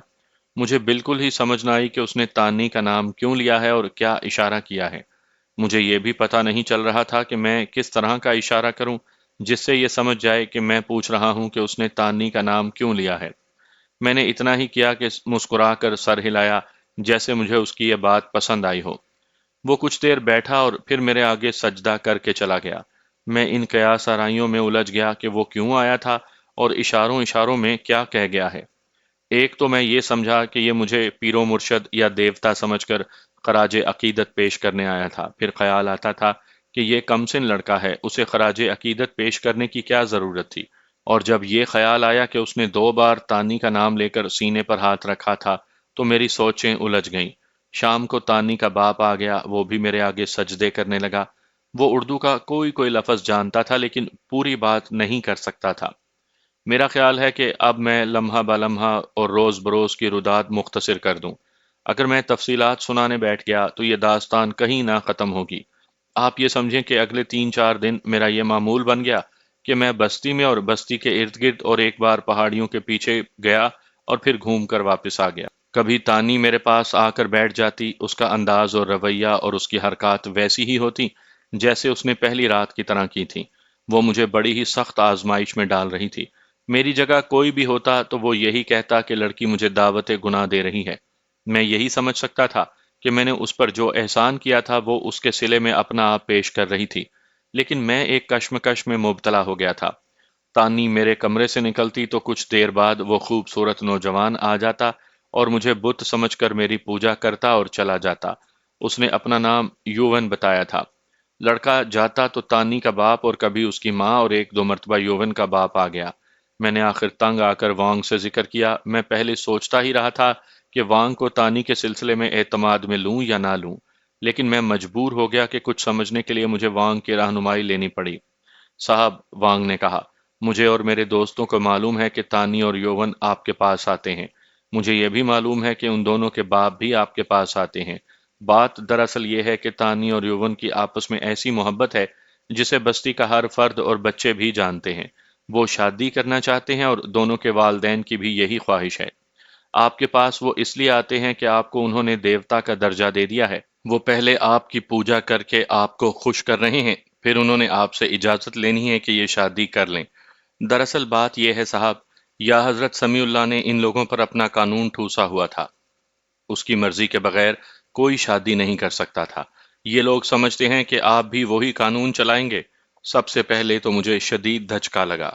مجھے بالکل ہی سمجھ نہ آئی کہ اس نے تانی کا نام کیوں لیا ہے اور کیا اشارہ کیا ہے۔ مجھے یہ بھی پتہ نہیں چل رہا تھا کہ میں کس طرح کا اشارہ کروں جس سے یہ سمجھ جائے کہ میں پوچھ رہا ہوں کہ اس نے تانی کا نام کیوں لیا ہے۔ میں نے اتنا ہی کیا کہ مسکرا کر سر ہلایا جیسے مجھے اس کی یہ بات پسند آئی ہو۔ وہ کچھ دیر بیٹھا اور پھر میرے آگے سجدہ کر کے چلا گیا۔ میں ان قیاس آرائیوں میں الجھ گیا کہ وہ کیوں آیا تھا اور اشاروں اشاروں میں کیا کہہ گیا ہے۔ ایک تو میں یہ سمجھا کہ یہ مجھے پیر و مرشد یا دیوتا سمجھ کر خراج عقیدت پیش کرنے آیا تھا۔ پھر خیال آتا تھا کہ یہ کمسن لڑکا ہے، اسے خراج عقیدت پیش کرنے کی کیا ضرورت تھی؟ اور جب یہ خیال آیا کہ اس نے 2 بار تانی کا نام لے کر سینے پر ہاتھ رکھا تھا تو میری سوچیں الجھ گئیں۔ شام کو تانی کا باپ آ گیا، وہ بھی میرے آگے سجدے کرنے لگا۔ وہ اردو کا کوئی کوئی لفظ جانتا تھا لیکن پوری بات نہیں کر سکتا تھا۔ میرا خیال ہے کہ اب میں لمحہ بلمحہ اور روز بروز کی رداد مختصر کر دوں۔ اگر میں تفصیلات سنانے بیٹھ گیا تو یہ داستان کہیں نہ ختم ہوگی۔ آپ یہ سمجھیں کہ اگلے 3 4 دن میرا یہ معمول بن گیا کہ میں بستی میں اور بستی کے ارد گرد اور ایک بار پہاڑیوں کے پیچھے گیا اور پھر گھوم کر واپس آ گیا۔ کبھی تانی میرے پاس آ کر بیٹھ جاتی، اس کا انداز اور رویہ اور اس کی حرکات ویسی ہی ہوتی جیسے اس نے پہلی رات کی طرح کی تھی۔ وہ مجھے بڑی ہی سخت آزمائش میں ڈال رہی تھی۔ میری جگہ کوئی بھی ہوتا تو وہ یہی کہتا کہ لڑکی مجھے دعوت گناہ دے رہی ہے۔ میں یہی سمجھ سکتا تھا کہ میں نے اس پر جو احسان کیا تھا وہ اس کے صلے میں اپنا آپ پیش کر رہی تھی، لیکن میں ایک کشمکش میں مبتلا ہو گیا تھا۔ تانی میرے کمرے سے نکلتی تو کچھ دیر بعد وہ خوبصورت نوجوان آ جاتا اور مجھے بت سمجھ کر میری پوجا کرتا اور چلا جاتا۔ اس نے اپنا نام یوون بتایا تھا۔ لڑکا جاتا تو تانی کا باپ اور کبھی اس کی ماں اور ایک دو مرتبہ یوون کا باپ آ گیا۔ میں نے آخر تنگ آ کر وانگ سے ذکر کیا۔ میں پہلے سوچتا ہی رہا تھا کہ وانگ کو تانی کے سلسلے میں اعتماد میں لوں یا نہ لوں، لیکن میں مجبور ہو گیا کہ کچھ سمجھنے کے لیے مجھے وانگ کی رہنمائی لینی پڑی۔ صاحب، وانگ نے کہا، مجھے اور میرے دوستوں کو معلوم ہے کہ تانی اور یوون آپ کے پاس آتے ہیں۔ مجھے یہ بھی معلوم ہے کہ ان دونوں کے باپ بھی آپ کے پاس آتے ہیں۔ بات دراصل یہ ہے کہ تانی اور یوون کی آپس میں ایسی محبت ہے جسے بستی کا ہر فرد اور بچے بھی جانتے ہیں۔ وہ شادی کرنا چاہتے ہیں اور دونوں کے والدین کی بھی یہی خواہش ہے۔ آپ کے پاس وہ اس لیے آتے ہیں کہ آپ کو انہوں نے دیوتا کا درجہ دے دیا ہے۔ وہ پہلے آپ کی پوجا کر کے آپ کو خوش کر رہے ہیں، پھر انہوں نے آپ سے اجازت لینی ہے کہ یہ شادی کر لیں۔ دراصل بات یہ ہے صاحب، یا حضرت سمیع اللہ نے ان لوگوں پر اپنا قانون ٹھوسا ہوا تھا۔ اس کی مرضی کے بغیر کوئی شادی نہیں کر سکتا تھا۔ یہ لوگ سمجھتے ہیں کہ آپ بھی وہی قانون چلائیں گے۔ سب سے پہلے تو مجھے شدید دھچکا لگا،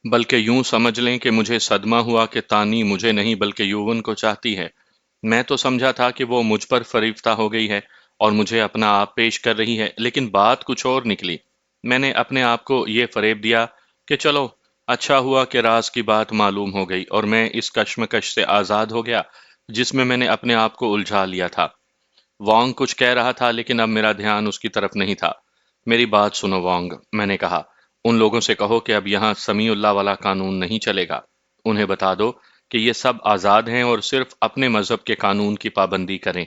بلکہ یوں سمجھ لیں کہ مجھے صدمہ ہوا کہ تانی مجھے نہیں بلکہ یوون کو چاہتی ہے۔ میں تو سمجھا تھا کہ وہ مجھ پر فریفتہ ہو گئی ہے اور مجھے اپنا آپ پیش کر رہی ہے، لیکن بات کچھ اور نکلی۔ میں نے اپنے آپ کو یہ فریب دیا کہ چلو، اچھا ہوا کہ راز کی بات معلوم ہو گئی اور میں اس کشمکش سے آزاد ہو گیا جس میں نے اپنے آپ کو الجھا لیا تھا۔ وانگ کچھ کہہ رہا تھا لیکن اب میرا دھیان اس کی طرف نہیں تھا۔ میری بات سنو وانگ، میں نے کہا، ان لوگوں سے کہو کہ اب یہاں سمیع اللہ والا قانون نہیں چلے گا۔ انہیں بتا دو کہ یہ سب آزاد ہیں اور صرف اپنے مذہب کے قانون کی پابندی کریں۔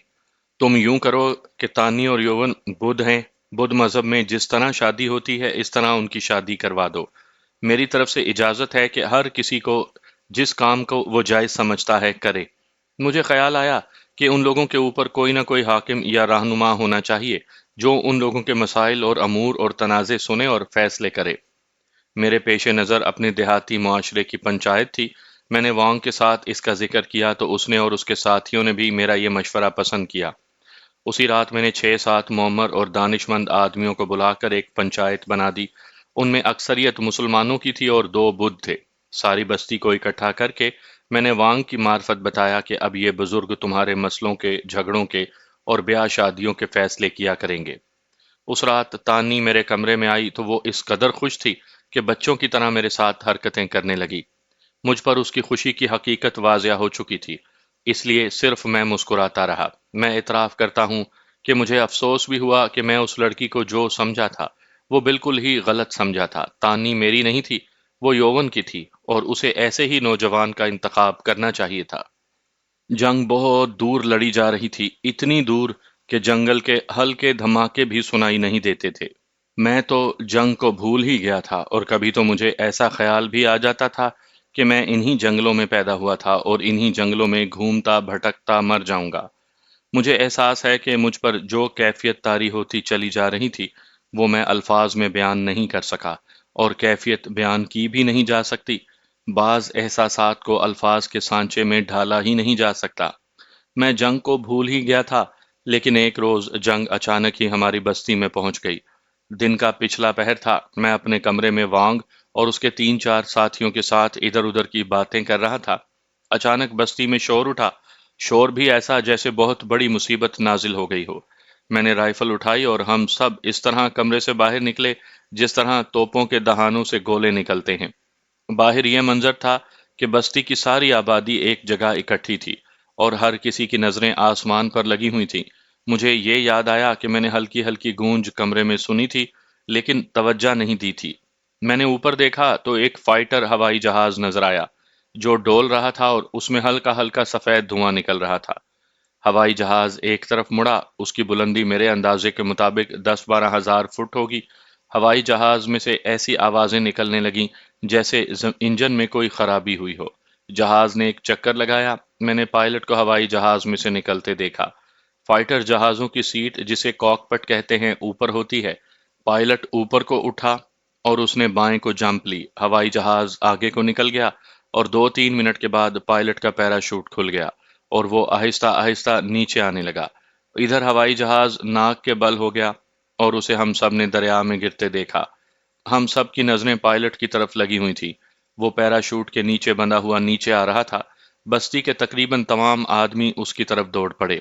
تم یوں کرو کہ تانی اور یوون بدھ ہیں، بدھ مذہب میں جس طرح شادی ہوتی ہے اس طرح ان کی شادی کروا دو۔ میری طرف سے اجازت ہے کہ ہر کسی کو جس کام کو وہ جائز سمجھتا ہے کرے۔ مجھے خیال آیا کہ ان لوگوں کے اوپر کوئی نہ کوئی حاکم یا رہنما ہونا چاہیے جو ان لوگوں کے مسائل اور امور اور تنازع سنے اور فیصلے کرے۔ میرے پیش نظر اپنے دیہاتی معاشرے کی پنچایت تھی۔ میں نے وانگ کے ساتھ اس کا ذکر کیا تو اس نے اور اس کے ساتھیوں نے بھی میرا یہ مشورہ پسند کیا۔ اسی رات میں نے 6 7 معمر اور دانش مند آدمیوں کو بلا کر ایک پنچایت بنا دی۔ ان میں اکثریت مسلمانوں کی تھی اور 2 بدھ تھے۔ ساری بستی کو اکٹھا کر کے میں نے وانگ کی معرفت بتایا کہ اب یہ بزرگ تمہارے مسئلوں کے، جھگڑوں کے اور بیاہ شادیوں کے فیصلے کیا کریں گے۔ اس رات تانی میرے کمرے میں آئی تو وہ اس قدر خوش تھی کہ بچوں کی طرح میرے ساتھ حرکتیں کرنے لگی۔ مجھ پر اس کی خوشی کی حقیقت واضح ہو چکی تھی، اس لیے صرف میں مسکراتا رہا۔ میں اعتراف کرتا ہوں کہ مجھے افسوس بھی ہوا کہ میں اس لڑکی کو جو سمجھا تھا وہ بالکل ہی غلط سمجھا تھا۔ تانی میری نہیں تھی، وہ یوون کی تھی اور اسے ایسے ہی نوجوان کا انتخاب کرنا چاہیے تھا۔ جنگ بہت دور لڑی جا رہی تھی، اتنی دور کہ جنگل کے ہلکے دھماکے بھی سنائی نہیں دیتے تھے۔ میں تو جنگ کو بھول ہی گیا تھا اور کبھی تو مجھے ایسا خیال بھی آ جاتا تھا کہ میں انہی جنگلوں میں پیدا ہوا تھا اور انہی جنگلوں میں گھومتا بھٹکتا مر جاؤں گا۔ مجھے احساس ہے کہ مجھ پر جو کیفیت طاری ہوتی چلی جا رہی تھی وہ میں الفاظ میں بیان نہیں کر سکا، اور کیفیت بیان کی بھی نہیں جا سکتی۔ بعض احساسات کو الفاظ کے سانچے میں ڈھالا ہی نہیں جا سکتا۔ میں جنگ کو بھول ہی گیا تھا، لیکن ایک روز جنگ اچانک ہی ہماری بستی میں پہنچ گئی۔ دن کا پچھلا پہر تھا، میں اپنے کمرے میں وانگ اور اس کے 3 4 ساتھیوں کے ساتھ ادھر ادھر کی باتیں کر رہا تھا۔ اچانک بستی میں شور اٹھا، شور بھی ایسا جیسے بہت بڑی مصیبت نازل ہو گئی ہو۔ میں نے رائفل اٹھائی اور ہم سب اس طرح کمرے سے باہر نکلے جس طرح توپوں کے دہانوں سے گولے نکلتے ہیں۔ باہر یہ منظر تھا کہ بستی کی ساری آبادی ایک جگہ اکٹھی تھی اور ہر کسی کی نظریں آسمان پر لگی ہوئی تھیں۔ مجھے یہ یاد آیا کہ میں نے ہلکی ہلکی گونج کمرے میں سنی تھی لیکن توجہ نہیں دی تھی۔ میں نے اوپر دیکھا تو ایک فائٹر ہوائی جہاز نظر آیا جو ڈول رہا تھا اور اس میں ہلکا ہلکا سفید دھواں نکل رہا تھا۔ ہوائی جہاز ایک طرف مڑا، اس کی بلندی میرے اندازے کے مطابق 10-12 ہزار فٹ ہوگی۔ ہوائی جہاز میں سے ایسی آوازیں نکلنے لگیں جیسے انجن میں کوئی خرابی ہوئی ہو۔ جہاز نے ایک چکر لگایا، میں نے پائلٹ کو ہوائی جہاز میں سے نکلتے دیکھا۔ فائٹر جہازوں کی سیٹ جسے کاک پٹ کہتے ہیں اوپر ہوتی ہے۔ پائلٹ اوپر کو اٹھا اور اس نے بائیں کو جمپ لی۔ ہوائی جہاز آگے کو نکل گیا اور 2-3 منٹ کے بعد پائلٹ کا پیراشوٹ کھل گیا اور وہ آہستہ آہستہ نیچے آنے لگا۔ ادھر ہوائی جہاز ناک کے بل ہو گیا اور اسے ہم سب نے دریا میں گرتے دیکھا۔ ہم سب کی نظریں پائلٹ کی طرف لگی ہوئی تھی۔ وہ پیراشوٹ کے نیچے بندھا ہوا نیچے آ رہا تھا۔ بستی کے تقریباً تمام آدمی اس کی طرف دوڑ پڑے۔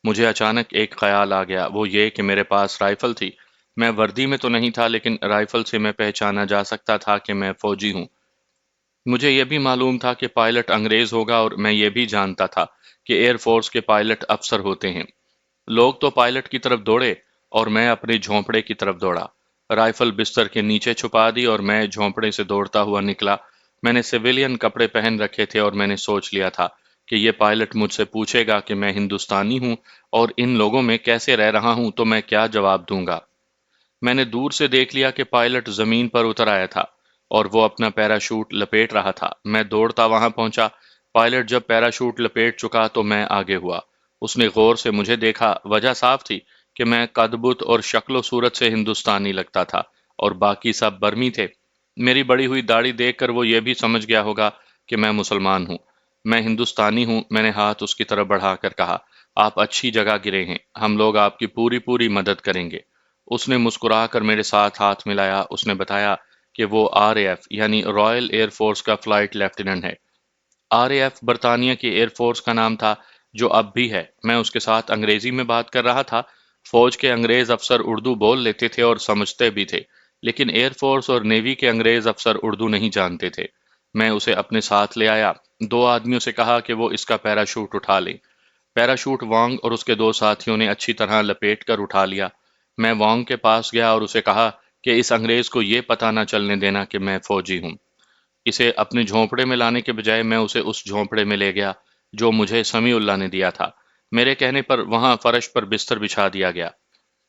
مجھے اچانک ایک خیال آ گیا، وہ یہ کہ میرے پاس رائفل تھی۔ میں وردی میں تو نہیں تھا لیکن رائفل سے میں پہچانا جا سکتا تھا کہ میں فوجی ہوں۔ مجھے یہ بھی معلوم تھا کہ پائلٹ انگریز ہوگا اور میں یہ بھی جانتا تھا کہ ایئر فورس کے پائلٹ افسر ہوتے ہیں۔ لوگ تو پائلٹ کی طرف دوڑے اور میں اپنے جھونپڑے کی طرف دوڑا۔ رائفل بستر کے نیچے چھپا دی اور میں جھونپڑے سے دوڑتا ہوا نکلا۔ میں نے سویلین کپڑے پہن رکھے تھے اور میں نے سوچ لیا تھا کہ یہ پائلٹ مجھ سے پوچھے گا کہ میں ہندوستانی ہوں اور ان لوگوں میں کیسے رہ رہا ہوں تو میں کیا جواب دوں گا۔ میں نے دور سے دیکھ لیا کہ پائلٹ زمین پر اتر آیا تھا اور وہ اپنا پیراشوٹ لپیٹ رہا تھا۔ میں دوڑتا وہاں پہنچا۔ پائلٹ جب پیراشوٹ لپیٹ چکا تو میں آگے ہوا۔ اس نے غور سے مجھے دیکھا۔ وجہ صاف تھی کہ میں قد بت اور شکل و صورت سے ہندوستانی لگتا تھا اور باقی سب برمی تھے۔ میری بڑی ہوئی داڑھی دیکھ کر وہ یہ بھی سمجھ گیا ہوگا کہ میں مسلمان ہوں۔ میں ہندوستانی ہوں، میں نے ہاتھ اس کی طرف بڑھا کر کہا۔ آپ اچھی جگہ گرے ہیں، ہم لوگ آپ کی پوری پوری مدد کریں گے۔ اس نے مسکرا کر میرے ساتھ ہاتھ ملایا۔ اس نے بتایا کہ وہ RAF یعنی رائل ایئر فورس کا فلائٹ لیفٹیننٹ ہے۔ RAF برطانیہ کی ایئر فورس کا نام تھا جو اب بھی ہے۔ میں اس کے ساتھ انگریزی میں بات کر رہا تھا۔ فوج کے انگریز افسر اردو بول لیتے تھے اور سمجھتے بھی تھے، لیکن ایئر فورس اور نیوی کے انگریز افسر اردو نہیں جانتے تھے۔ میں اسے اپنے ساتھ لے آیا۔ 2 آدمیوں سے کہا کہ وہ اس کا پیراشوٹ اٹھا لیں۔ پیراشوٹ وانگ اور اس کے 2 ساتھیوں نے اچھی طرح لپیٹ کر اٹھا لیا۔ میں وانگ کے پاس گیا اور اسے کہا کہ اس انگریز کو یہ پتہ نہ چلنے دینا کہ میں فوجی ہوں۔ اسے اپنے جھونپڑے میں لانے کے بجائے میں اسے اس جھونپڑے میں لے گیا جو مجھے سمیع اللہ نے دیا تھا۔ میرے کہنے پر وہاں فرش پر بستر بچھا دیا گیا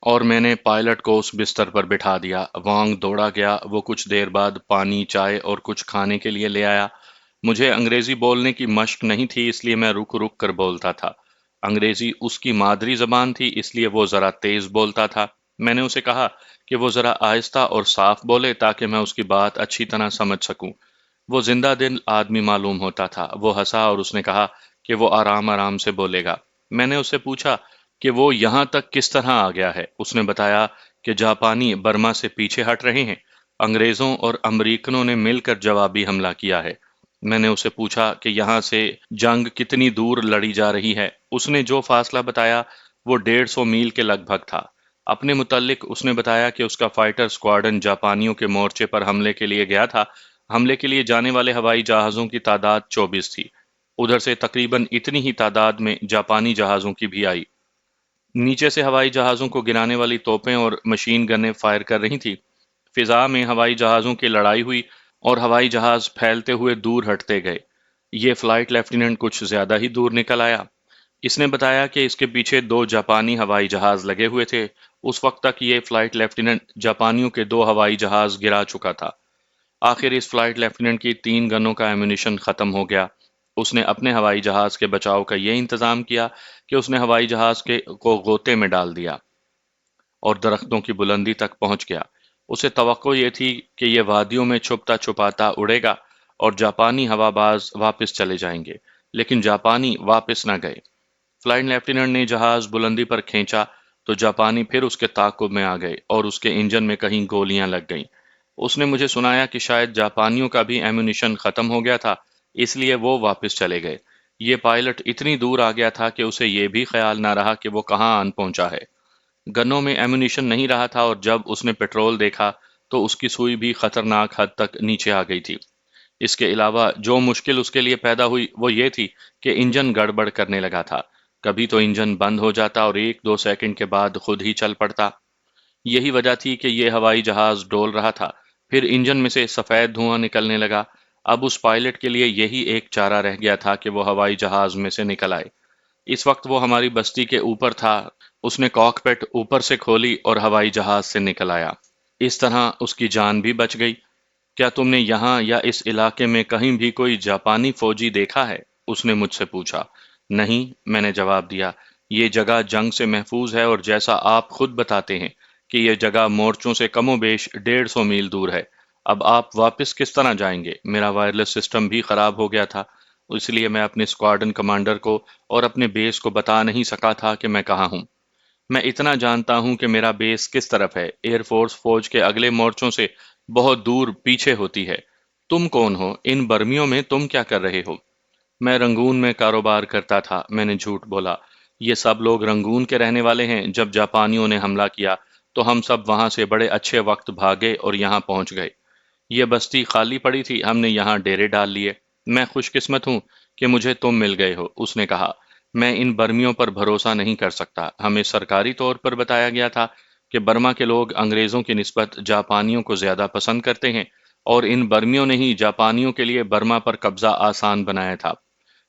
اور میں نے پائلٹ کو اس بستر پر بٹھا دیا۔ وانگ دوڑا گیا۔ وہ کچھ دیر بعد پانی، چائے اور کچھ کھانے کے لیے لے آیا۔ مجھے انگریزی بولنے کی مشق نہیں تھی اس لیے میں رک رک کر بولتا تھا۔ انگریزی اس کی مادری زبان تھی اس لیے وہ ذرا تیز بولتا تھا۔ میں نے اسے کہا کہ وہ ذرا آہستہ اور صاف بولے تاکہ میں اس کی بات اچھی طرح سمجھ سکوں۔ وہ زندہ دل آدمی معلوم ہوتا تھا۔ وہ ہنسا اور اس نے کہا کہ وہ آرام آرام سے بولے گا۔ میں نے اس سے پوچھا کہ وہ یہاں تک کس طرح آ گیا ہے۔ اس نے بتایا کہ جاپانی برما سے پیچھے ہٹ رہے ہیں۔ انگریزوں اور امریکنوں نے مل کر جوابی حملہ کیا ہے۔ میں نے اسے پوچھا کہ یہاں سے جنگ کتنی دور لڑی جا رہی ہے۔ اس نے جو فاصلہ بتایا وہ 150 میل کے لگ بھگ تھا۔ اپنے متعلق اس نے بتایا کہ اس کا فائٹر اسکواڈن جاپانیوں کے مورچے پر حملے کے لیے گیا تھا۔ حملے کے لیے جانے والے ہوائی جہازوں کی تعداد 24 تھی۔ ادھر سے تقریباً اتنی ہی تعداد میں جاپانی جہازوں کی بھی آئی۔ نیچے سے ہوائی جہازوں کو گرانے والی توپیں اور مشین گنیں فائر کر رہی تھی۔ فضا میں ہوائی جہازوں کی لڑائی ہوئی اور ہوائی جہاز پھیلتے ہوئے دور ہٹتے گئے۔ یہ فلائٹ لیفٹیننٹ کچھ زیادہ ہی دور نکل آیا۔ اس نے بتایا کہ اس کے پیچھے 2 جاپانی ہوائی جہاز لگے ہوئے تھے۔ اس وقت تک یہ فلائٹ لیفٹیننٹ جاپانیوں کے 2 ہوائی جہاز گرا چکا تھا۔ آخر اس فلائٹ لیفٹیننٹ کی 3 گنوں کا ایمونیشن ختم ہو گیا۔ اس نے اپنے ہوائی جہاز کے بچاؤ کا یہ انتظام کیا کہ اس نے ہوائی جہاز کو غوطے میں ڈال دیا اور درختوں کی بلندی تک پہنچ گیا۔ اسے توقع یہ تھی کہ یہ وادیوں میں چھپتا چھپاتا اڑے گا اور جاپانی ہوا باز واپس چلے جائیں گے، لیکن جاپانی واپس نہ گئے۔ فلائٹ لیفٹیننٹ نے جہاز بلندی پر کھینچا تو جاپانی پھر اس کے تعاقب میں آ گئے اور اس کے انجن میں کہیں گولیاں لگ گئیں۔ اس نے مجھے سنایا کہ شاید جاپانیوں کا بھی ایمونیشن ختم ہو گیا تھا، اس لیے وہ واپس چلے گئے۔ یہ پائلٹ اتنی دور آ گیا تھا کہ اسے یہ بھی خیال نہ رہا کہ وہ کہاں آن پہنچا ہے۔ گنوں میں ایمونیشن نہیں رہا تھا اور جب اس نے پیٹرول دیکھا تو اس کی سوئی بھی خطرناک حد تک نیچے آ گئی تھی۔ اس کے علاوہ جو مشکل اس کے لیے پیدا ہوئی وہ یہ تھی کہ انجن گڑبڑ کرنے لگا تھا۔ کبھی تو انجن بند ہو جاتا اور 1-2 سیکنڈ کے بعد خود ہی چل پڑتا۔ یہی وجہ تھی کہ یہ ہوائی جہاز ڈول رہا تھا۔ پھر انجن میں سے سفید دھواں نکلنے لگا۔ اب اس پائلٹ کے لیے یہی ایک چارہ رہ گیا تھا کہ وہ ہوائی جہاز میں سے نکل آئے۔ اس وقت وہ ہماری بستی کے اوپر تھا۔ اس نے کاکپٹ اوپر سے کھولی اور ہوائی جہاز سے نکل آیا۔ اس طرح اس کی جان بھی بچ گئی۔ کیا تم نے یہاں یا اس علاقے میں کہیں بھی کوئی جاپانی فوجی دیکھا ہے؟ اس نے مجھ سے پوچھا۔ نہیں، میں نے جواب دیا۔ یہ جگہ جنگ سے محفوظ ہے اور جیسا آپ خود بتاتے ہیں کہ یہ جگہ مورچوں سے کم و بیش 150 میل دور ہے۔ اب آپ واپس کس طرح جائیں گے؟ میرا وائرلیس سسٹم بھی خراب ہو گیا تھا، اس لیے میں اپنے اسکواڈرن کمانڈر کو اور اپنے بیس کو بتا نہیں سکا تھا کہ میں کہاں ہوں۔ میں اتنا جانتا ہوں کہ میرا بیس کس طرف ہے۔ ایئر فورس فوج کے اگلے مورچوں سے بہت دور پیچھے ہوتی ہے۔ تم کون ہو؟ ان برمیوں میں تم کیا کر رہے ہو؟ میں رنگون میں کاروبار کرتا تھا، میں نے جھوٹ بولا۔ یہ سب لوگ رنگون کے رہنے والے ہیں۔ جب جاپانیوں نے حملہ کیا تو ہم سب وہاں سے بڑے اچھے وقت بھاگے اور یہاں پہنچ گئے۔ یہ بستی خالی پڑی تھی، ہم نے یہاں ڈیرے ڈال لیے۔ میں خوش قسمت ہوں کہ مجھے تم مل گئے ہو، اس نے کہا۔ میں ان برمیوں پر بھروسہ نہیں کر سکتا۔ ہمیں سرکاری طور پر بتایا گیا تھا کہ برما کے لوگ انگریزوں کی نسبت جاپانیوں کو زیادہ پسند کرتے ہیں، اور ان برمیوں نے ہی جاپانیوں کے لیے برما پر قبضہ آسان بنایا تھا۔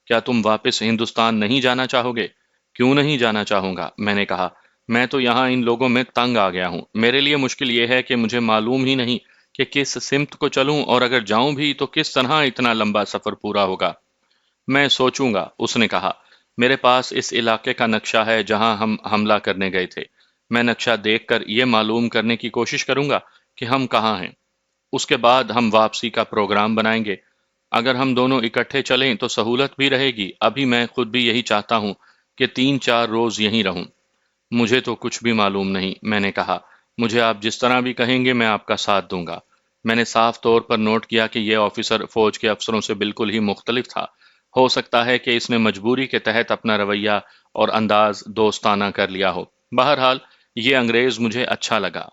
کیا تم واپس ہندوستان نہیں جانا چاہو گے؟ کیوں نہیں جانا چاہوں گا، میں نے کہا۔ میں تو یہاں ان لوگوں میں تنگ آ گیا ہوں۔ میرے لیے مشکل یہ ہے کہ مجھے معلوم ہی نہیں کہ کس سمت کو چلوں، اور اگر جاؤں بھی تو کس طرح اتنا لمبا سفر پورا ہوگا۔ میں سوچوں گا، اس نے کہا۔ میرے پاس اس علاقے کا نقشہ ہے جہاں ہم حملہ کرنے گئے تھے۔ میں نقشہ دیکھ کر یہ معلوم کرنے کی کوشش کروں گا کہ ہم کہاں ہیں۔ اس کے بعد ہم واپسی کا پروگرام بنائیں گے۔ اگر ہم دونوں اکٹھے چلیں تو سہولت بھی رہے گی۔ ابھی میں خود بھی یہی چاہتا ہوں کہ 3-4 روز یہیں رہوں۔ مجھے تو کچھ بھی معلوم نہیں، میں نے کہا۔ مجھے آپ جس طرح بھی کہیں گے میں آپ کا ساتھ دوں گا۔ میں نے صاف طور پر نوٹ کیا کہ یہ آفیسر فوج کے افسروں سے بالکل ہی مختلف تھا۔ ہو سکتا ہے کہ اس نے مجبوری کے تحت اپنا رویہ اور انداز دوستانہ کر لیا ہو۔ بہرحال یہ انگریز مجھے اچھا لگا۔